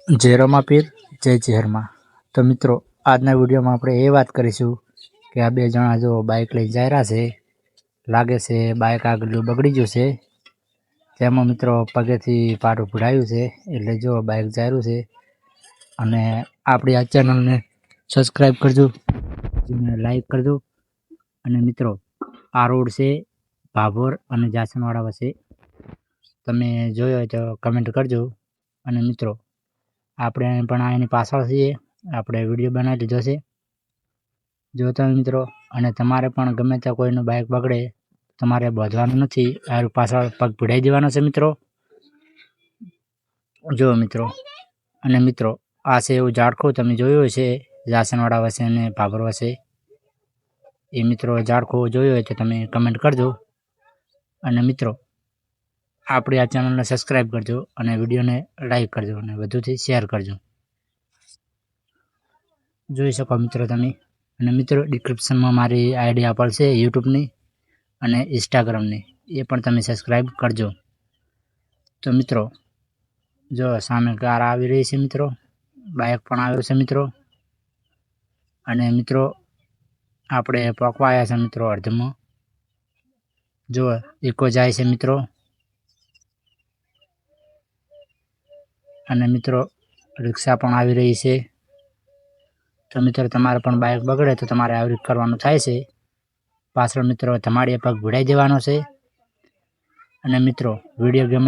જય રમાપીર જય ચહેરમાં. તો મિત્રો આજના વિડીયોમાં આપણે એ વાત કરીશું કે આ બે જણા જો બાઇક લઈને જઈ રહ્યા છે. લાગે છે બાઇક આગળ બગડી ગયું છે. તેમાં મિત્રો પગેથી પાટું ભરાયું છે એટલે જો બાઇક જઈ રહ્યું છે. અને આપણી આ ચેનલને સબસ્ક્રાઈબ કરજો, લાઈક કરજો. અને મિત્રો આ રોડ છે ભાભોર અને જાસનવાડા વચ્ચે. તમે જોયો હોય તો કમેન્ટ કરજો. અને મિત્રો આપણે પણ એની પાછળ છીએ, આપણે વિડીયો બનાવી લીધો છે. જો તમે મિત્રો અને તમારે પણ ગમે ત્યાં કોઈનું બાઇક બગડે તમારે બાંધવાનું નથી, આ પાછળ પગ ભીડાઈ દેવાનો છે મિત્રો. જો મિત્રો અને મિત્રો આ છે એવું ઝાડખું તમે જોયું હશે જાસનવાડા વચ્ચે અને ભાભોર વચ્ચે. એ મિત્રો ઝાડખું જોયું હોય તો તમે કમેન્ટ કરજો. અને મિત્રો આપણી આ ચેનલને સબસ્ક્રાઈબ કરજો અને વિડીયોને લાઈક કરજો અને વધુથી શેર કરજો. જોઈ શકો મિત્રો તમે. અને મિત્રો ડિસ્ક્રિપ્શનમાં મારી આઈડી આપેલ છે યુટ્યુબની અને ઇન્સ્ટાગ્રામની, એ પણ તમે સબસ્ક્રાઈબ કરજો. તો મિત્રો જો સામે કાર આવી રહી છે મિત્રો, બાઇક પણ આવ્યો છે મિત્રો. અને મિત્રો આપણે પકવા આવ્યા છે મિત્રો અડધમાં. જો ઇકો જાય છે મિત્રો. અને મિત્રો રિક્ષા પણ આવી રહી છે. તો મિત્રો તમારે પણ બાઇક બગડે તો તમારે આવી રીતે કરવાનું થાય છે. પાછળ મિત્રો તમારે પગ ભીડાઈ દેવાનો છે. અને મિત્રો વિડીયો ગમે